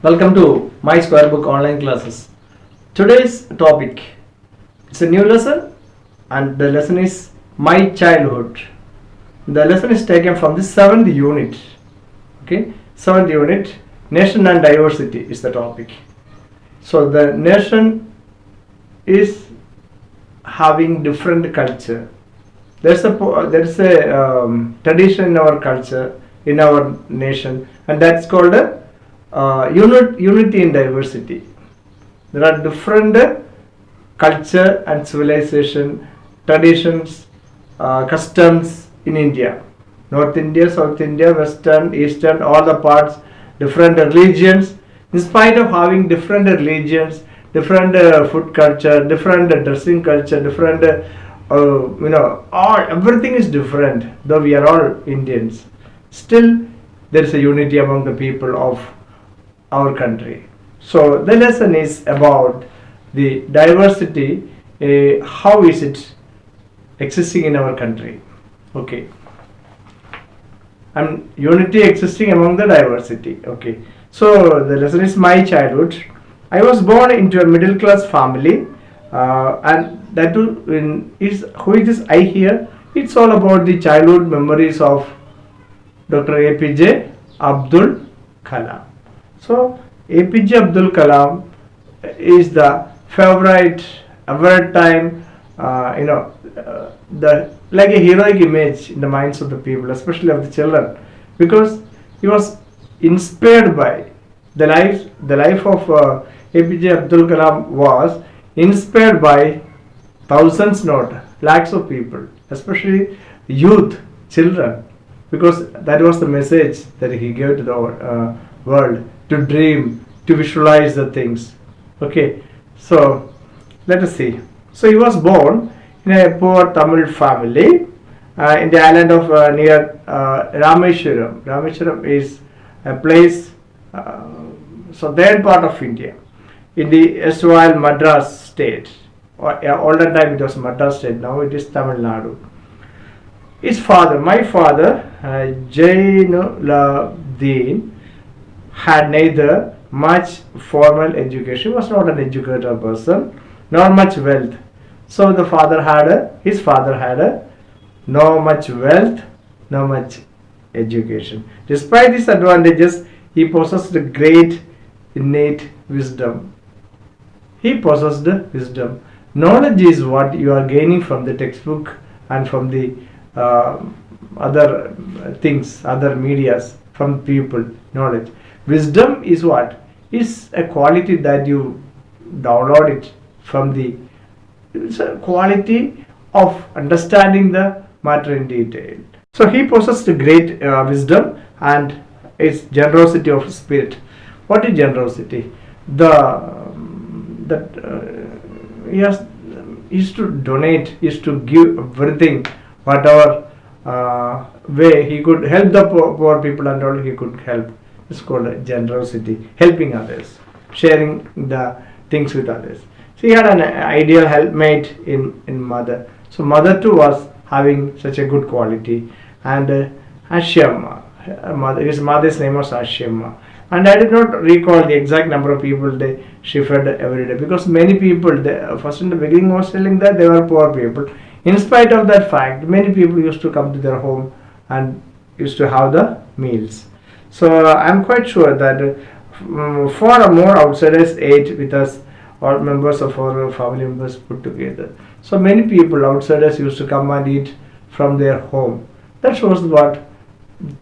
Welcome to My Square Book online classes. Today's topic is a new lesson, and the lesson is My Childhood. The lesson is taken from the seventh unit. Okay, seventh unit, Nation and Diversity is the topic. So the nation is having different culture. There's a tradition in our culture, in our nation, and that's called a unity in diversity. There are different culture and civilization, traditions, customs in India. North India, South India, Western, Eastern, all the parts, different religions. In spite of having different religions, different food culture, different dressing culture, different, all everything is different. Though we are all Indians, still there is a unity among the people of our country. So the lesson is about the diversity. How is it existing in our country? Okay, and unity existing among the diversity. Okay, so the lesson is my childhood. I was born into a middle class family, and that too is who is this I here? It's all about the childhood memories of Dr. APJ Abdul Kalam. So APJ Abdul Kalam is the favorite ever time, the like a heroic image in the minds of the people, especially of the children, because he was inspired by the life of APJ Abdul Kalam was inspired by thousands, not lakhs of people, especially youth, children, because that was the message that he gave to the world, to dream, to visualize the things. Okay, so let us see. So he was born in a poor Tamil family in the island of near Rameshwaram. Rameshwaram is a place, so third part of India, in the erstwhile Madras state. Older time it was Madras state, now it is Tamil Nadu. His father, my father, Jainuddin, had neither much formal education, was not an educated person, nor much wealth. So the his father had no much wealth, no much education. Despite these advantages, he possessed great innate wisdom. He possessed wisdom. Knowledge is what you are gaining from the textbook and from the other things, other medias, from people. Knowledge. Wisdom is what? Is a quality that you download it from the. It's a quality of understanding the matter in detail. So he possessed great wisdom and its generosity of spirit. What is generosity? He is to donate, is to give everything, whatever way he could help the poor people and all he could help. It's called generosity, helping others, sharing the things with others. So he had an ideal helpmate in mother. So mother too was having such a good quality, and Hashem, his mother's name was Hashem. And I did not recall the exact number of people she fed every day, because many people, first in the beginning was telling that they were poor people. In spite of that fact, many people used to come to their home and used to have the meals. So I'm quite sure that 4 or more outsiders ate with us, or members of our family members put together. So many people, outsiders, used to come and eat from their home. That shows what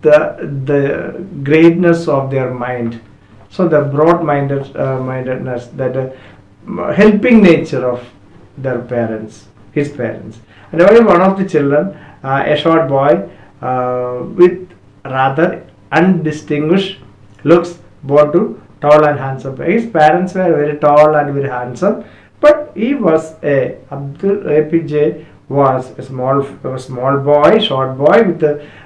the greatness of their mind. So the broad mindedness, that helping nature of their parents, his parents. And only one of the children, a short boy with rather undistinguished looks, born to tall and handsome. His parents were very tall and very handsome, but he was Abdul APJ was a small boy, short boy with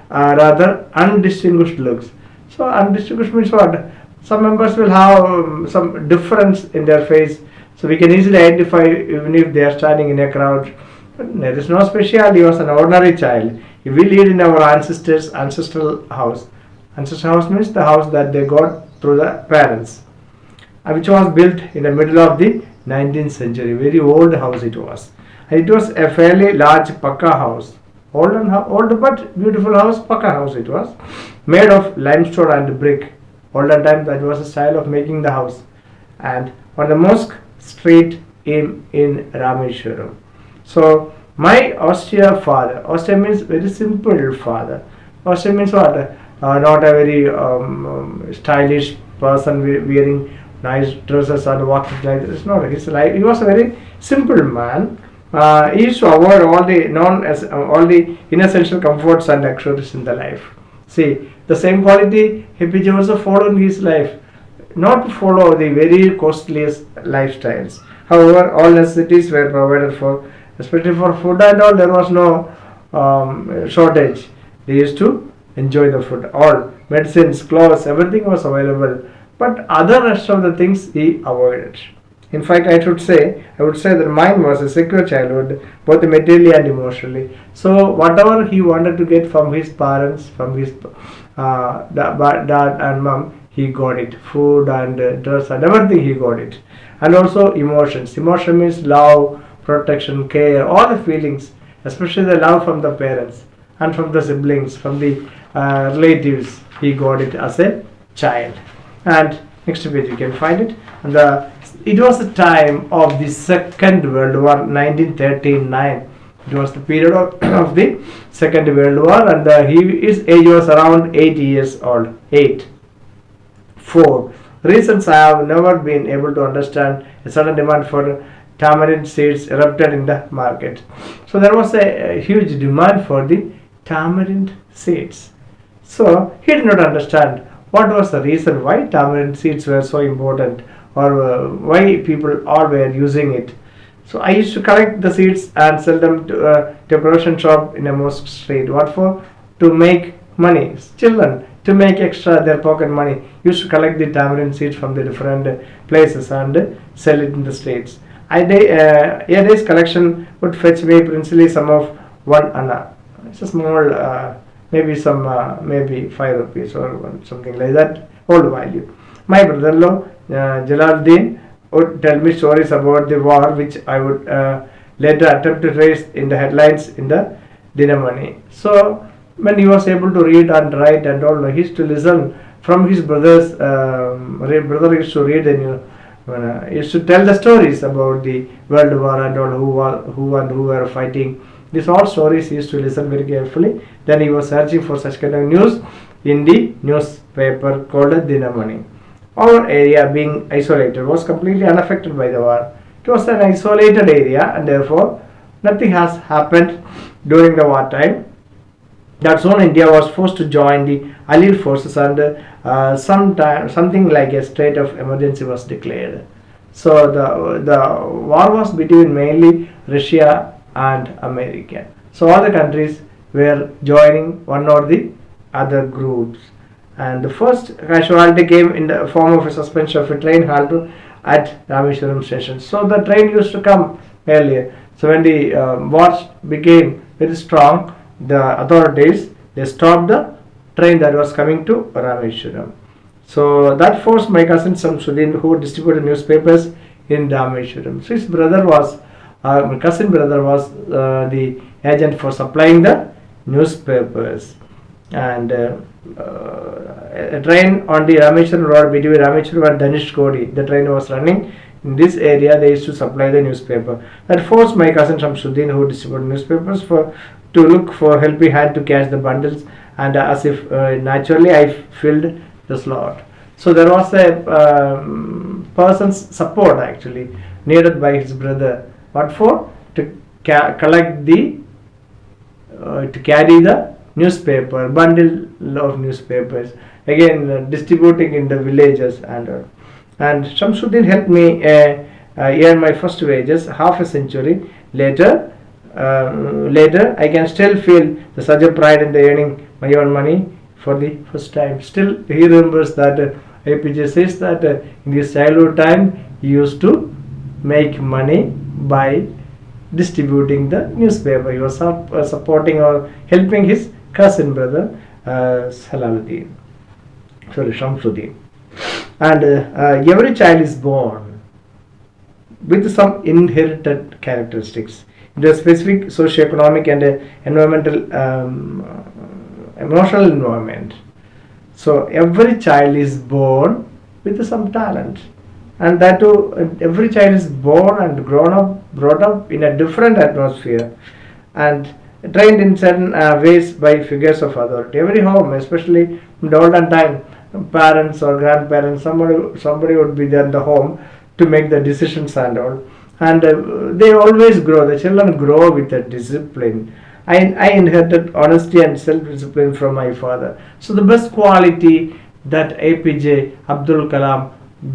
rather undistinguished looks. So undistinguished means what? Some members will have some difference in their face, so we can easily identify even if they are standing in a crowd. But there is no speciality. He was an ordinary child. He will live in our ancestral house. Ancestral house means the house that they got through the parents. which was built in the middle of the 19th century. Very old house it was. And it was a fairly large Pakka house. Old but beautiful house, Pakka house it was. Made of limestone and brick. Olden time that was the style of making the house. And on the mosque street in Rameshwaram. So my austere father, austere means very simple father. Austere means what? Not a very stylish person wearing nice dresses and walking like this. It's not his life. He was a very simple man. He used to avoid all the inessential comforts and luxuries in the life. See, the same quality APJ also followed in his life, not to follow the very costliest lifestyles. However, all necessities were provided for, especially for food and all. There was no shortage. They used to enjoy the food. All medicines, clothes, everything was available. But other rest of the things he avoided. In fact, I would say that mine was a secure childhood, both materially and emotionally. So whatever he wanted to get from his parents, from his dad and mom, he got it. Food and dress and everything he got it. And also emotions. Emotion means love, protection, care, all the feelings, especially the love from the parents and from the siblings, from the relatives. He got it as a child. And next page you can find it. And it was the time of the Second World War, 1939. It was the period of the Second World War, and his age was around 8 years old. 8. 4. Reasons I have never been able to understand, a sudden demand for tamarind seeds erupted in the market. So there was a huge demand for the tamarind seeds. So he did not understand what was the reason why tamarind seeds were so important, or why people all were using it. So I used to collect the seeds and sell them to a production shop in a mosque street. What for? To make money. Children, to make extra their pocket money, used to collect the tamarind seeds from the different places and sell it in the streets. A day's collection would fetch me principally some of 1 anna. It's a small, maybe 5 rupees or something like that, old value. My brother-in-law, Jalaluddin, would tell me stories about the war, which I would later attempt to raise in the headlines in the Dinamani. So when he was able to read and write and all, he used to listen from his brother's brother used to read and he used to tell the stories about the World War and all, who were fighting. These all stories he used to listen very carefully. Then he was searching for such kind of news in the newspaper called Dinamani. Our area, being isolated, was completely unaffected by the war. It was an isolated area, and therefore nothing has happened during the wartime. That's when India was forced to join the Allied forces, and something like a state of emergency was declared. So the war was between mainly Russia and America. So all the countries were joining one or the other groups. And the first casualty came in the form of a suspension of a train halt at Rameshwaram station. So the train used to come earlier. So when the war became very strong, the authorities, they stopped the train that was coming to Rameshwaram. So that forced my cousin Shamsuddin, who distributed newspapers in Rameshwaram. So his brother was, my cousin brother was the agent for supplying the newspapers. And a train on the Rameshwaram road between Rameshwaram and Dhanishkodi, the train was running in this area. They used to supply the newspaper. That forced my cousin Shamsuddin, who distributed newspapers, to look for helping hand to catch the bundles, and as if naturally I filled the slot. So there was a person's support actually needed by his brother. What for? To collect the to carry the newspaper, bundle of newspapers, again distributing in the villages, and Shamsuddin helped me earn my first wages half a century later. I can still feel the such a pride in the earning my own money for the first time. Still he remembers that APJ says that in his childhood time he used to make money by distributing the newspaper. He was supporting or helping his cousin brother Shamsuddin. And every child is born with some inherited characteristics. The specific socio-economic and environmental, emotional environment. So every child is born with some talent, and that too, every child is born and brought up in a different atmosphere, and trained in certain ways by figures of authority. Every home, especially in the olden time, parents or grandparents, somebody would be there in the home to make the decisions and all, and they always grow. The children grow with a discipline. I inherited honesty and self-discipline from my father. So the best quality that APJ Abdul Kalam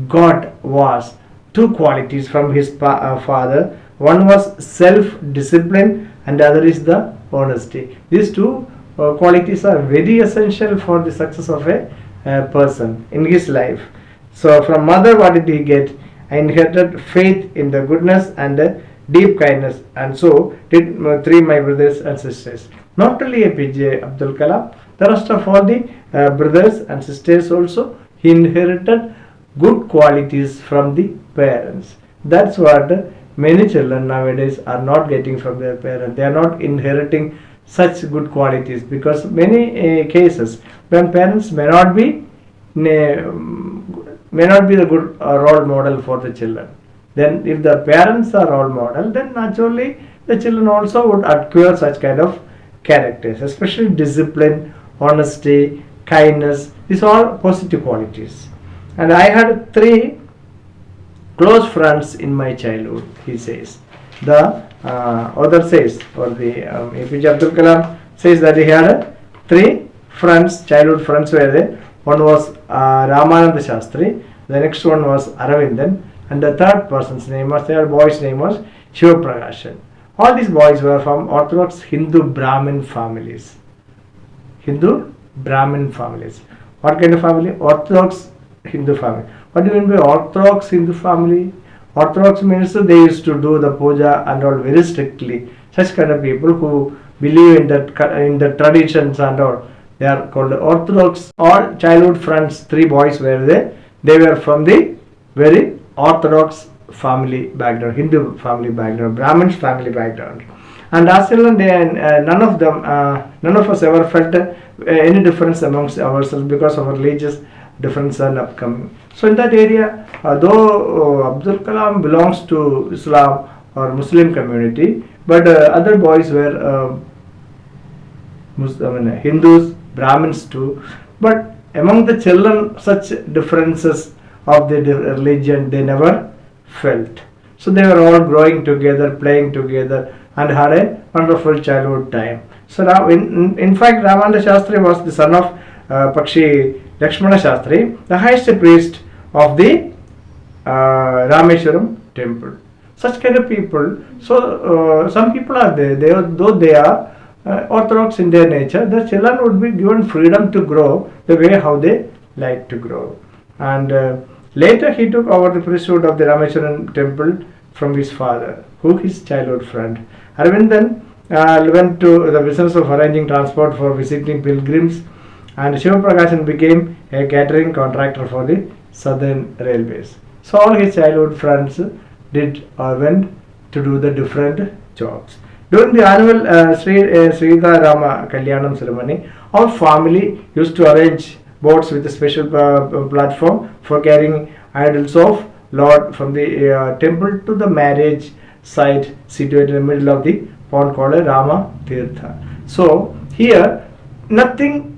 got was two qualities from his father. One was self-discipline, and the other is the honesty. These two qualities are very essential for the success of a person in his life. So from mother, what did he get? I inherited faith in the goodness and the deep kindness, and so did three my brothers and sisters. Not only APJ Abdul Kalam, the rest of all the brothers and sisters also, he inherited good qualities from the parents. That's what many children nowadays are not getting from their parents. They are not inheriting such good qualities, because many cases when parents may not be the good role model for the children. Then if the parents are role model, then naturally the children also would acquire such kind of characters, especially discipline, honesty, kindness. These are all positive qualities. And I had three close friends in my childhood, he says. The author says, or the APJ Abdul Kalam says that he had three friends, childhood friends were there. One was Ramananda Shastri, the next one was Aravindan, and the third person's name was, their boy's name was Shiva Prakashan. All these boys were from Orthodox Hindu Brahmin families. Hindu Brahmin families. What kind of family? Orthodox Hindu family. What do you mean by Orthodox Hindu family? Orthodox means they used to do the puja and all very strictly. Such kind of people who believe in the traditions and all, they are called Orthodox. All childhood friends, three boys were there. They were from the very Orthodox family background, Hindu family background, Brahmins family background. And as children, none of us ever felt any difference amongst ourselves because of our religious difference and upcoming. So in that area, though Abdul Kalam belongs to Islam or Muslim community, but other boys were Hindus, Brahmins too. But among the children, such differences of the religion they never felt. So they were all growing together, playing together, and had a wonderful childhood time. So now, in fact, Ramananda Shastri was the son of Pakshi Lakshmana Shastri, the highest priest of the Rameshwaram temple. Such kind of people. So some people are there. Though they are orthodox in their nature, the children would be given freedom to grow the way how they like to grow. And later he took over the priesthood of the Rameshwaram temple from his father, who his childhood friend. Aravindan went to the business of arranging transport for visiting pilgrims, and Shiva Prakashan became a catering contractor for the Southern Railways. So all his childhood friends went to do the different jobs. During the annual Srita Rama Kalyanam ceremony, our family used to arrange boats with a special platform for carrying idols of Lord from the temple to the marriage site situated in the middle of the pond called Rama Tirtha. So here nothing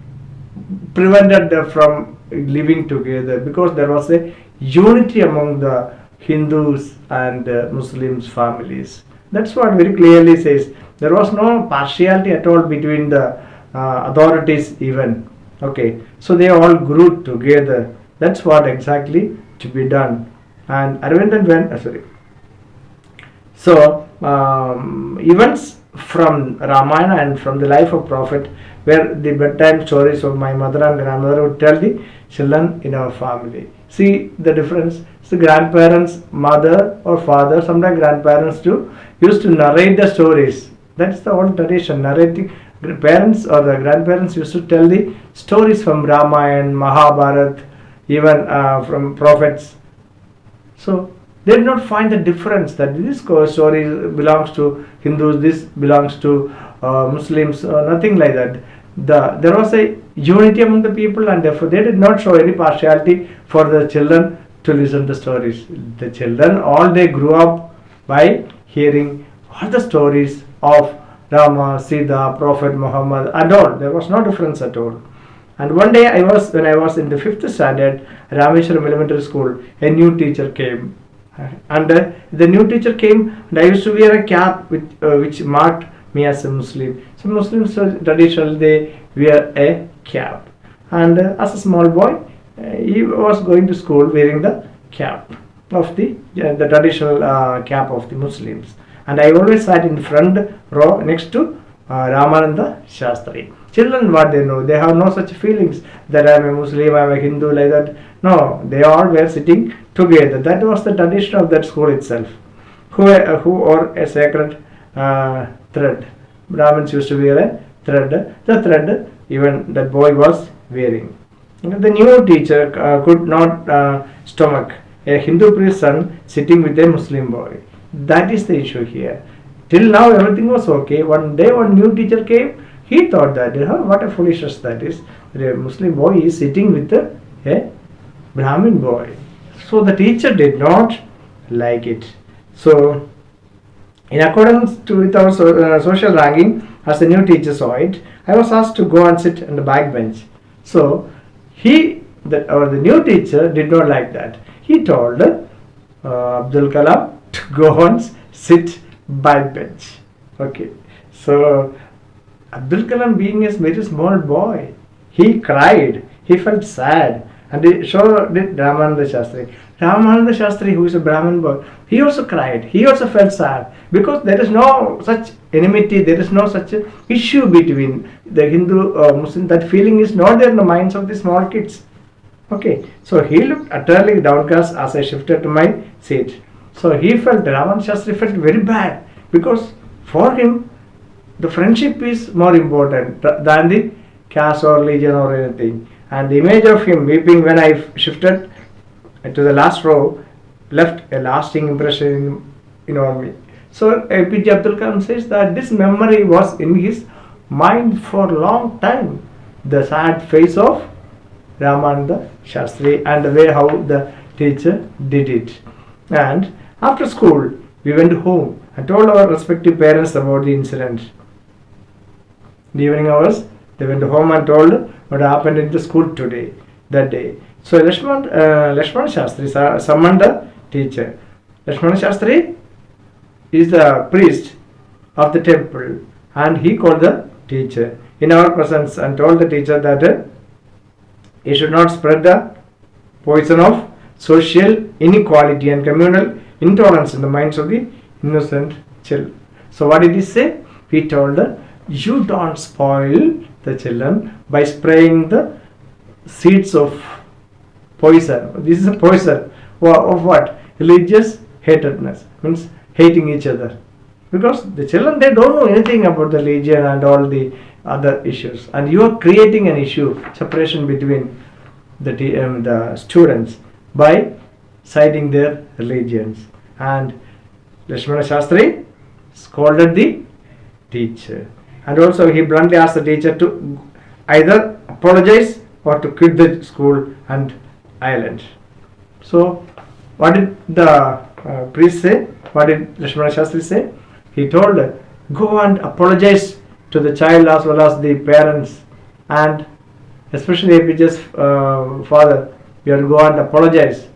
prevented them from living together, because there was a unity among the Hindus and Muslims families. That's what very clearly says. There was no partiality at all between the authorities even. Okay, so they all grew together. That's what exactly to be done. And Aravindan went, So events from Ramayana and from the life of Prophet were the bedtime stories of my mother and grandmother would tell the children in our family. See the difference. So grandparents, mother or father, sometimes grandparents too, used to narrate the stories. That's the old tradition. Narrating, parents or the grandparents used to tell the stories from Ramayana, Mahabharata, even from prophets. So they did not find the difference that this story belongs to Hindus, this belongs to Muslims, nothing like that. There was a unity among the people, and therefore they did not show any partiality for the children to listen to stories. The children, all they grew up by hearing all the stories of Rama, Sita, Prophet Muhammad, and all. There was no difference at all. And one day when I was in the 5th standard, Rameshwaram Elementary School, a new teacher came. And the new teacher came, and I used to wear a cap which marked me as a Muslim. So Muslims traditionally they wear a cap. And as a small boy, he was going to school wearing the cap of the traditional cap of the Muslims. And I always sat in front row next to Ramananda Shastri. Children, what they know, they have no such feelings that I am a Muslim, I am a Hindu, like that. No, they all were sitting together. That was the tradition of that school itself. Who wore a sacred thread. Brahmins used to wear a thread. The thread even that boy was wearing. The new teacher could not stomach a Hindu priest's son sitting with a Muslim boy. That is the issue here. Till now everything was okay. One day one new teacher came. He thought that, what a foolishness that is. The Muslim boy is sitting with a Brahmin boy. So the teacher did not like it. So in accordance with our social ranking, as the new teacher saw it, I was asked to go and sit on the back bench. So the new teacher did not like that. He told Abdul Kalam to go and sit back bench. Okay. So Abdul Kalam, being a very small boy, he cried, he felt sad, and so did Ramananda Shastri. Ramananda Shastri, who is a Brahmin boy, he also cried, he also felt sad, because there is no such enmity, there is no such issue between the Hindu Muslim. That feeling is not there in the minds of the small kids. Okay, so he looked utterly downcast as I shifted to my seat. So he felt, Ramananda Shastri felt very bad, because for him, the friendship is more important than the caste or religion or anything. And the image of him weeping when I shifted to the last row left a lasting impression on me. So APJ Abdul Kalam says that this memory was in his mind for a long time. The sad face of Ramananda Shastri and the way how the teacher did it. And after school, we went home and told our respective parents about the incident. The evening hours, they went home and told what happened in the school that day. So Lakshman Shastri summoned the teacher. Lakshman Shastri is the priest of the temple, and he called the teacher in our presence and told the teacher that he should not spread the poison of social inequality and communal intolerance in the minds of the innocent children. So what did he say? He told you don't spoil the children by spraying the seeds of poison. This is a poison of what? Religious hatredness, means hating each other. Because the children, they don't know anything about the religion and all the other issues. And you are creating an issue, separation between the students by citing their religions. And Lakshmana Shastri scolded the teacher. And also he bluntly asked the teacher to either apologize or to quit the school and island. So what did the priest say? What did Lakshmana Shastri say? He told, go and apologize to the child as well as the parents, and especially APJ's father. You have to go and apologize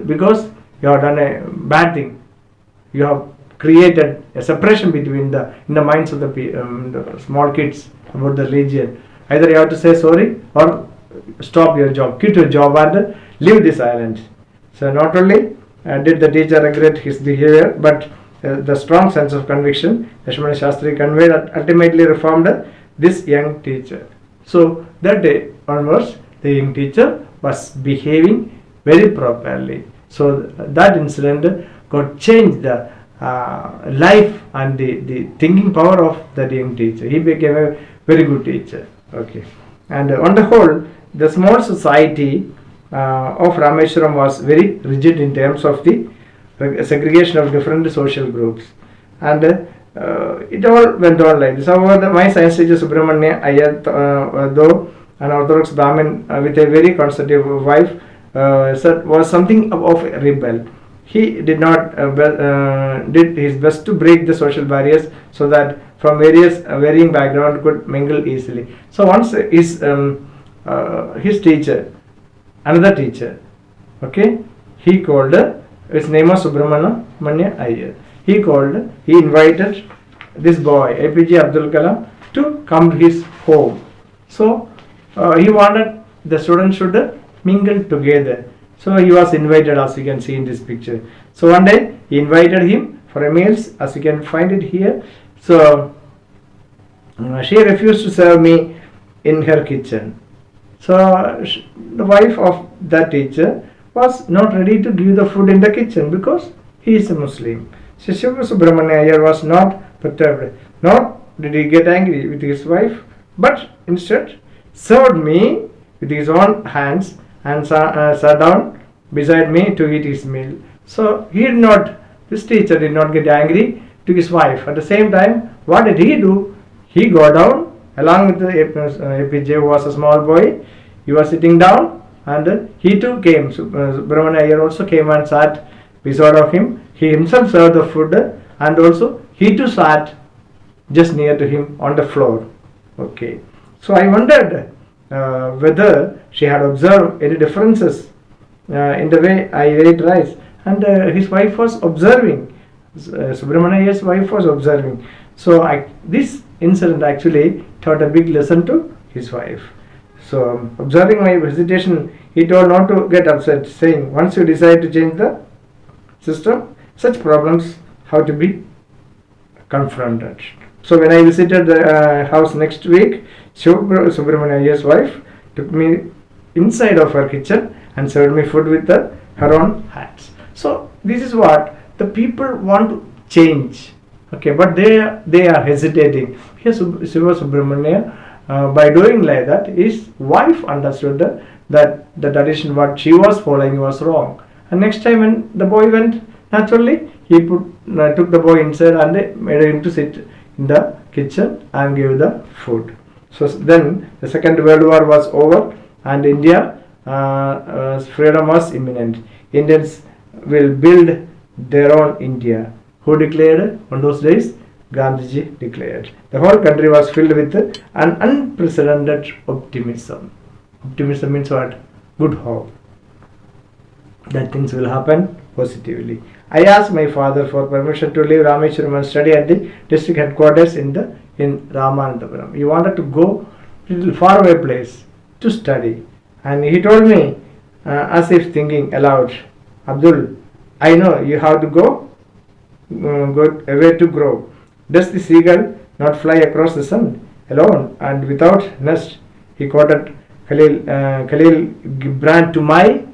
because you have done a bad thing. You have created a separation between in the minds of the small kids about the religion. Either you have to say sorry or stop your job, quit your job and leave this island. So not only did the teacher regret his behavior, but the strong sense of conviction Lakshmana Shastri conveyed ultimately reformed this young teacher. So that day onwards, the young teacher was behaving very properly. So that incident got changed the life and the thinking power of that young teacher. He became a very good teacher. Okay, and on the whole, the small society of Rameshwaram was very rigid in terms of the segregation of different social groups, and it all went on like this. However, my science teacher Subramanya Iyer, though an Orthodox Brahmin with a very conservative wife, was something of a rebel. He did not did his best to break the social barriers so that from various varying background could mingle easily. So once his teacher, another teacher, okay, he called, his name was Subramanya Iyer. He invited this boy APJ Abdul Kalam to come to his home. So he wanted the students should mingle together. So he was invited, as you can see in this picture. So one day he invited him for a meal, as you can find it here. So she refused to serve me in her kitchen. So the wife of that teacher was not ready to give the food in the kitchen because he is a Muslim. So Shiva Subramanya Iyer was not perturbed. Nor did he get angry with his wife, but instead served me with his own hands and sat down beside me to eat his meal. So this teacher did not get angry to his wife. At the same time, what did he do? He got down along with the APJ, who was a small boy. He was sitting down, and he too came. Subramanya Iyer also came and sat beside of him. He himself served the food, and also he too sat just near to him on the floor. Okay. So I wondered whether she had observed any differences in the way I ate rice, and his wife was observing. Subramanya Iyer's wife was observing. So this incident actually taught a big lesson to his wife. So observing my hesitation, he told not to get upset, saying, once you decide to change the system, such problems have to be confronted. So when I visited the house next week, Subramanya Iyer's wife took me inside of her kitchen and served me food with her own hands. So this is what the people want to change, okay, but they are hesitating. Here Shiva Subramanya, by doing like that, his wife understood that the tradition what she was following was wrong. And next time when the boy went, naturally he took the boy inside and made him to sit in the kitchen and give the food. So then the Second World War was over, and India freedom was imminent. Indians will build their own India. Who declared on those days? Gandhiji declared. The whole country was filled with an unprecedented optimism. Optimism means what? Good hope that things will happen positively. I asked my father for permission to leave Rameshwaram and study at the district headquarters in Ramanathapuram. He wanted to go to a little faraway place to study, and he told me as if thinking aloud, Abdul, I know you have to go away to grow. Does the seagull not fly across the sun alone and without nest? He quoted Khalil Gibran to my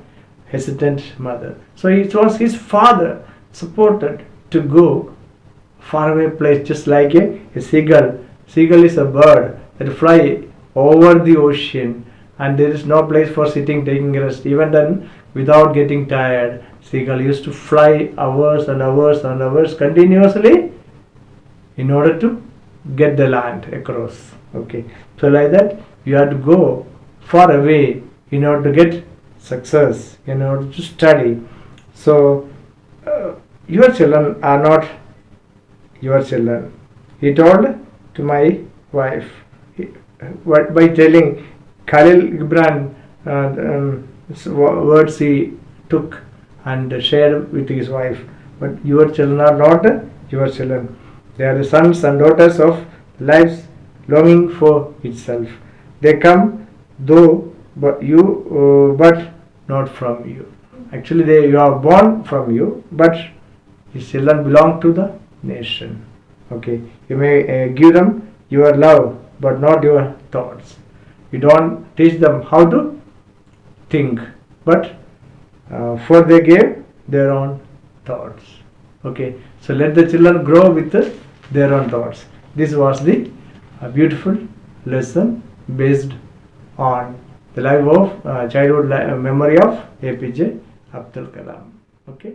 hesitant mother. So it was his father supported to go faraway place, just like a seagull. Seagull is a bird that fly over the ocean, and there is no place for sitting taking rest. Even then, without getting tired, seagull used to fly hours and hours and hours continuously in order to get the land across. Okay, so like that you have to go far away in order to get success, in order to study. So your children are not your children, he told to my wife. By telling Khalil Gibran words he took and shared with his wife. But your children are not your children. They are the sons and daughters of lives longing for itself. They come though but not from you. Actually, you are born from you, but his children belong to the nation. Okay, you may give them your love, but not your thoughts. You don't teach them how to think, but for they gave their own thoughts. Okay, so let the children grow with their own thoughts. This was the beautiful lesson based on the life of childhood memory of APJ Abdul Kalam. Okay.